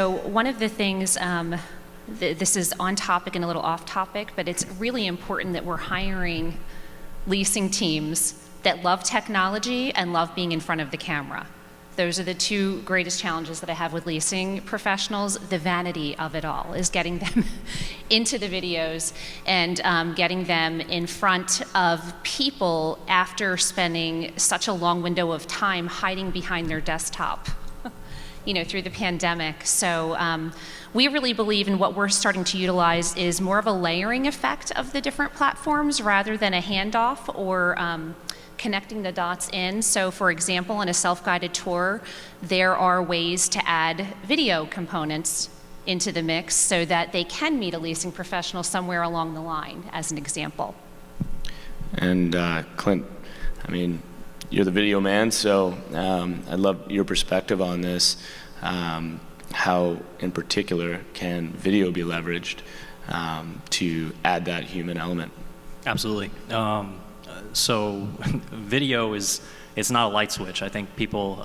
So one of the things, this is on topic and a little off topic, but it's really important that we're hiring leasing teams that love technology and love being in front of the camera. Those are the two greatest challenges that I have with leasing professionals. The vanity of it all is getting them into the videos and getting them in front of people after spending such a long window of time hiding behind their desktop, through the pandemic. So we really believe in what we're starting to utilize is more of a layering effect of the different platforms rather than a handoff or connecting the dots in. So for example, in a self-guided tour, there are ways to add video components into the mix so that they can meet a leasing professional somewhere along the line, as an example. And Clint, you're the video man, so I'd love your perspective on this. How, in particular, can video be leveraged to add that human element? Absolutely. So video it's not a light switch. I think people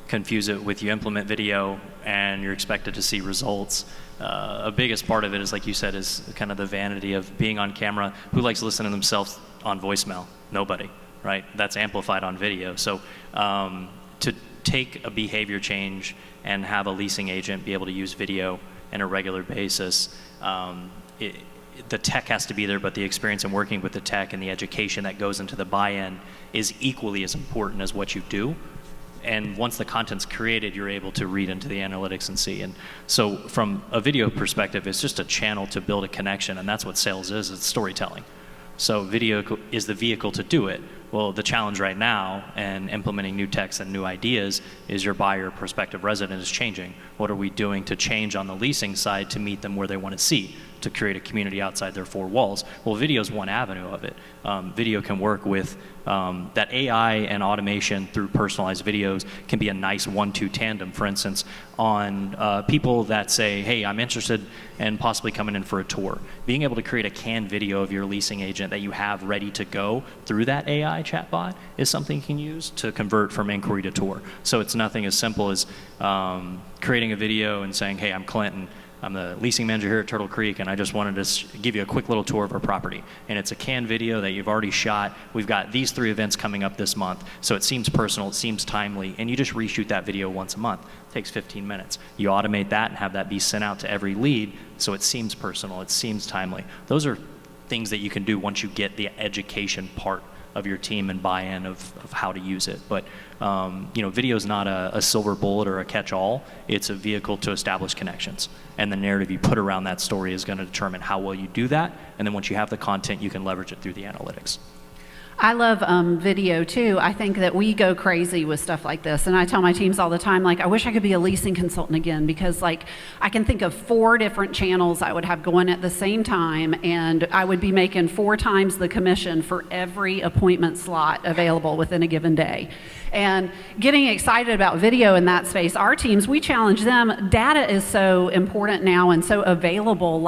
confuse it with you implement video and you're expected to see results. A biggest part of it is, like you said, is kind of the vanity of being on camera. Who likes listening to themselves on voicemail? Nobody, right? That's amplified on video. So to take a behavior change and have a leasing agent be able to use video on a regular basis, the tech has to be there, but the experience in working with the tech and the education that goes into the buy-in is equally as important as what you do. And once the content's created, you're able to read into the analytics and see. And so from a video perspective, it's just a channel to build a connection, and that's what sales is, it's storytelling. So video is the vehicle to do it. Well, the challenge right now and implementing new techs and new ideas is your buyer prospective resident is changing. What are we doing to change on the leasing side to meet them where they want to see, to create a community outside their four walls? Well, video is one avenue of it. Video can work with that AI and automation through personalized videos can be a nice 1-2 tandem. For instance, on people that say, hey, I'm interested in possibly coming in for a tour. Being able to create a canned video of your leasing agent that you have ready to go through that AI chatbot is something you can use to convert from inquiry to tour. So it's nothing as simple as creating a video and saying, hey, I'm Clint, and I'm the leasing manager here at Turtle Creek, and I just wanted to give you a quick little tour of our property. And it's a canned video that you've already shot. We've got these 3 events coming up this month, so it seems personal, it seems timely, and you just reshoot that video once a month. It takes 15 minutes. You automate that and have that be sent out to every lead, so it seems personal, it seems timely. Those are things that you can do once you get the education part of your team and buy-in of how to use it. But video is not a silver bullet or a catch-all. It's a vehicle to establish connections. And the narrative you put around that story is going to determine how well you do that. And then once you have the content, you can leverage it through the analytics. I love video too. I think that we go crazy with stuff like this. And I tell my teams all the time, I wish I could be a leasing consultant again, because I can think of 4 different channels I would have going at the same time, and I would be making 4 times the commission for every appointment slot available within a given day. And getting excited about video in that space, our teams, we challenge them. Data is so important now and so available.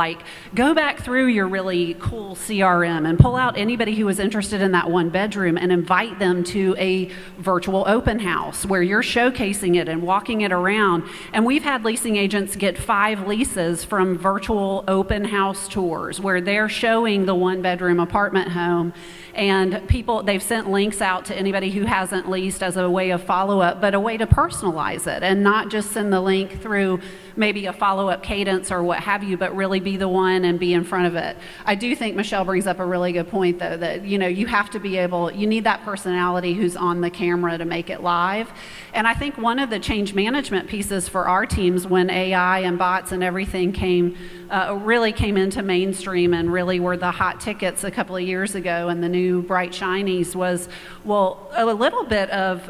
Go back through your really cool CRM and pull out anybody who was interested in that one bedroom and invite them to a virtual open house where you're showcasing it and walking it around. And we've had leasing agents get 5 leases from virtual open house tours where they're showing the 1-bedroom apartment home, and they've sent links out to anybody who hasn't leased as a way of follow-up, but a way to personalize it and not just send the link through maybe a follow-up cadence or what have you, but really be the one and be in front of it. I do think Michele brings up a really good point, though, that you have to be able, you need that personality who's on the camera to make it live. And I think one of the change management pieces for our teams when AI and bots and everything really came into mainstream and really were the hot tickets a couple of years ago, and the new bright shinies was, a little bit of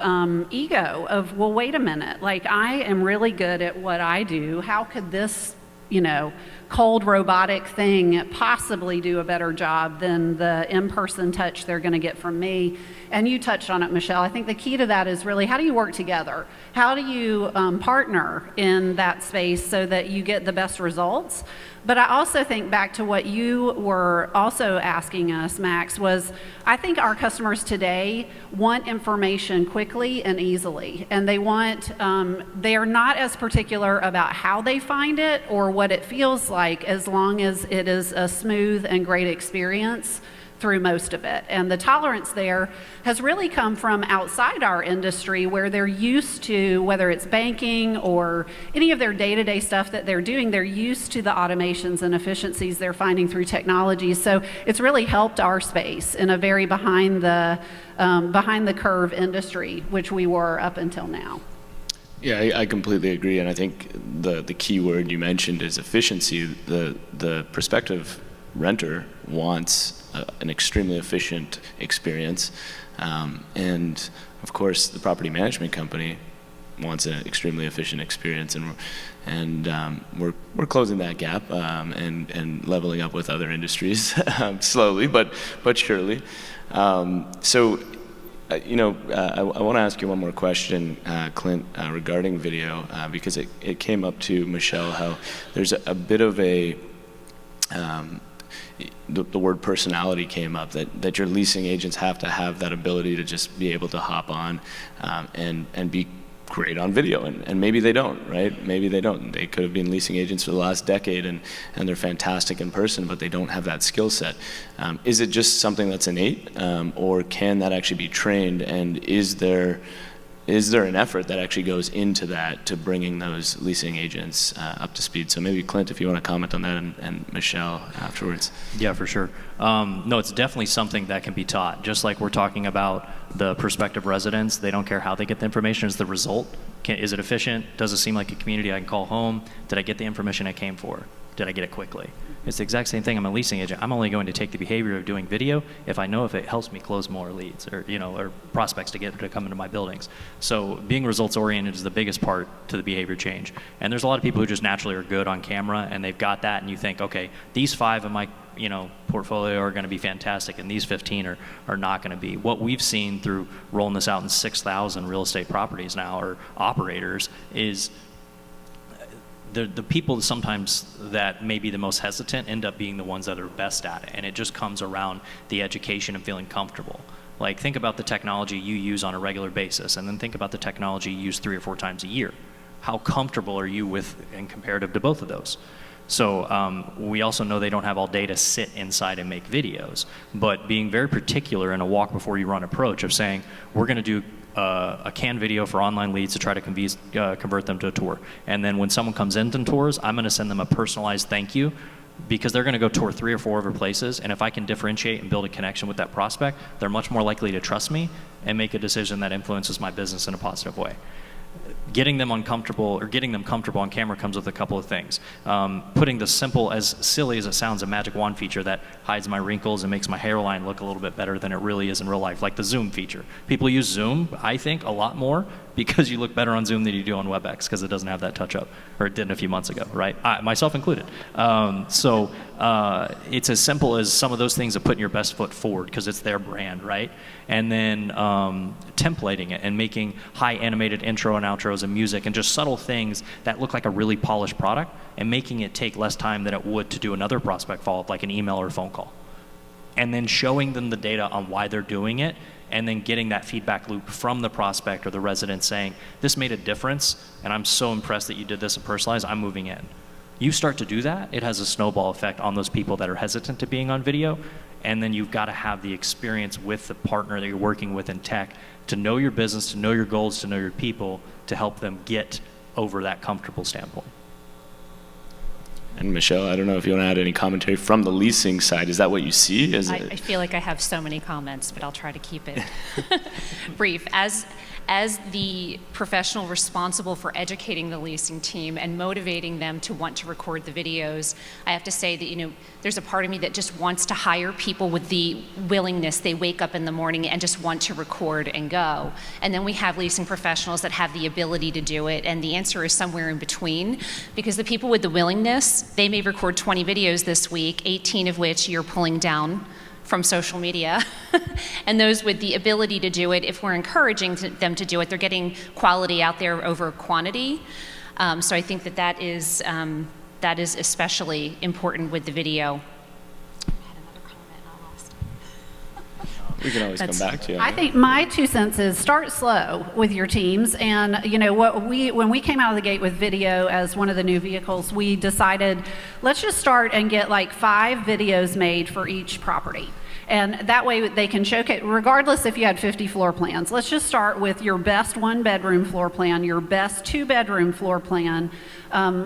ego of, wait a minute, I am really good at what I do. How could this cold robotic thing possibly do a better job than the in-person touch they're going to get from me. And you touched on it, Michele. I think the key to that is really, how do you work together? How do you partner in that space so that you get the best results? But I also think back to what you were also asking us, Max, was I think our customers today want information quickly and easily. And they are not as particular about how they find it or what it feels like, as long as it is a smooth and great experience through most of it. And the tolerance there has really come from outside our industry, where they're used to, whether it's banking or any of their day-to-day stuff that they're doing, they're used to the automations and efficiencies they're finding through technology. So it's really helped our space in a very behind the curve industry, which we were up until now. Yeah, I completely agree, and I think the key word you mentioned is efficiency. The prospective renter wants an extremely efficient experience, and of course the property management company wants an extremely efficient experience, and we're closing that gap and leveling up with other industries slowly but surely. So I want to ask you one more question, Clint, regarding video, because it came up to Michele how there's a bit of a the word personality came up, that your leasing agents have to have that ability to just be able to hop on and be great on video, and maybe they don't, right? Maybe they don't. They could have been leasing agents for the last decade and they're fantastic in person, but they don't have that skill set. Is it just something that's innate, or can that actually be trained, and is there an effort that actually goes into that, to bringing those leasing agents up to speed? So maybe Clint, if you want to comment on that, and Michele afterwards. Yeah, for sure. No, it's definitely something that can be taught. Just like we're talking about the prospective residents, they don't care how they get the information, it's the result. Is it efficient? Does it seem like a community I can call home? Did I get the information I came for? Did I get it quickly? It's the exact same thing. I'm a leasing agent. I'm only going to take the behavior of doing video if I know if it helps me close more leads, or prospects to come into my buildings. So being results oriented is the biggest part to the behavior change. And there's a lot of people who just naturally are good on camera, and they've got that, and you think, okay, these 5 of my portfolio are going to be fantastic, and these 15 are not going to be. What we've seen through rolling this out in 6,000 real estate properties now, or operators, is the people sometimes that may be the most hesitant end up being the ones that are best at it, and it just comes around the education and feeling comfortable. Like, think about the technology you use on a regular basis, and then think about the technology you use 3 or 4 times a year. How comfortable are you with, in comparative to both of those? So we also know they don't have all day to sit inside and make videos, but being very particular in a walk before you run approach of saying, we're going to do a canned video for online leads to try to convert them to a tour. And then when someone comes in and tours, I'm going to send them a personalized thank you, because they're going to go tour 3 or 4 other places. And if I can differentiate and build a connection with that prospect, they're much more likely to trust me and make a decision that influences my business in a positive way. Getting them comfortable on camera comes with a couple of things. Putting the simple, as silly as it sounds, a magic wand feature that hides my wrinkles and makes my hairline look a little bit better than it really is in real life, like the Zoom feature. People use Zoom, I think, a lot more because you look better on Zoom than you do on WebEx, because it doesn't have that touch-up, or it didn't a few months ago, right? Myself included. So it's as simple as some of those things of putting your best foot forward, because it's their brand, right? And then templating it and making high animated intro and outros and music and just subtle things that look like a really polished product, and making it take less time than it would to do another prospect follow-up, like an email or a phone call. And then showing them the data on why they're doing it, and then getting that feedback loop from the prospect or the resident saying, this made a difference, and I'm so impressed that you did this and personalized, I'm moving in. You start to do that, it has a snowball effect on those people that are hesitant to being on video, and then you've got to have the experience with the partner that you're working with in tech to know your business, to know your goals, to know your people, to help them get over that comfortable standpoint. And Michele, I don't know if you want to add any commentary from the leasing side. Is that what you see? I feel like I have so many comments, but I'll try to keep it brief. As as the professional responsible for educating the leasing team and motivating them to want to record the videos, I have to say that, you know, there's a part of me that just wants to hire people with the willingness. They wake up in the morning and just want to record and go. And then we have leasing professionals that have the ability to do it, and the answer is somewhere in between, because the people with the willingness, they may record 20 videos this week, 18 of which you're pulling down from social media. And those with the ability to do it, if we're encouraging them to do it, they're getting quality out there over quantity. So I think that is especially important with the video. I had another comment and I lost it. We can always come back to you. I think my 2 cents is start slow with your teams. And you know what, when we came out of the gate with video as one of the new vehicles, we decided let's just start and get like 5 videos made for each property. And that way they can showcase, regardless if you had 50 floor plans. Let's just start with your best 1-bedroom floor plan, your best 2-bedroom floor plan,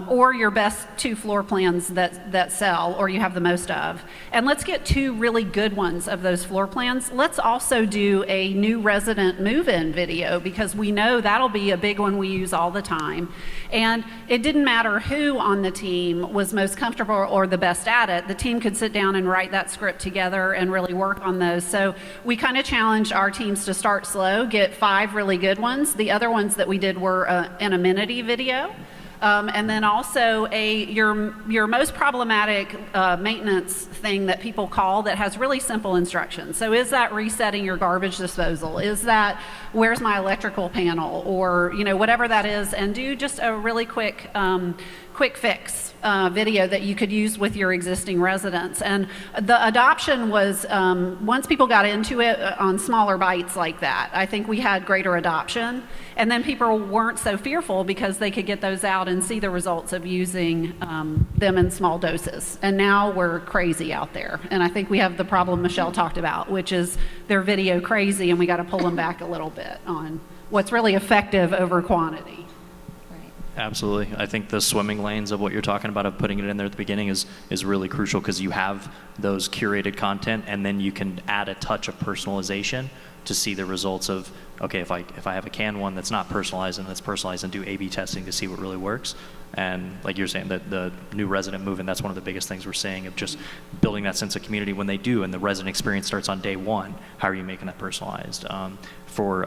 or your best 2 floor plans that sell or you have the most of. And let's get 2 really good ones of those floor plans. Let's also do a new resident move-in video, because we know that'll be a big one we use all the time. And it didn't matter who on the team was most comfortable or the best at it. The team could sit down and write that script together and really work on those. So we kind of challenged our teams to start slow, get 5 really good ones. The other ones that we did were an amenity video. And then also your most problematic maintenance thing that people call that has really simple instructions. So is that resetting your garbage disposal? Is that where's my electrical panel? Or, you know, whatever that is, and do just a really quick fix video that you could use with your existing residents. And the adoption was, once people got into it on smaller bites like that, I think we had greater adoption. And then people weren't so fearful because they could get those out and see the results of using them in small doses. And now we're crazy out there. And I think we have the problem Michele talked about, which is they're video crazy, and we got to pull them back a little bit on what's really effective over quantity. Absolutely. I think the swimming lanes of what you're talking about, of putting it in there at the beginning, is really crucial, because you have those curated content, and then you can add a touch of personalization to see the results of, okay, if I have a canned one that's not personalized and that's personalized, and do A/B testing to see what really works. And like you're saying, that the new resident move-in, that's one of the biggest things we're saying, of just building that sense of community when they do, and the resident experience starts on day 1. How are you making that personalized? For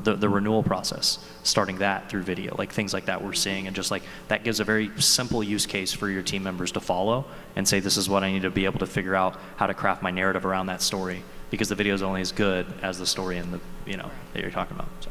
the renewal process, starting that through video, like things like that we're seeing, and just like that gives a very simple use case for your team members to follow and say, this is what I need to be able to figure out how to craft my narrative around that story, because the video is only as good as the story and the, you know, that you're talking about. So.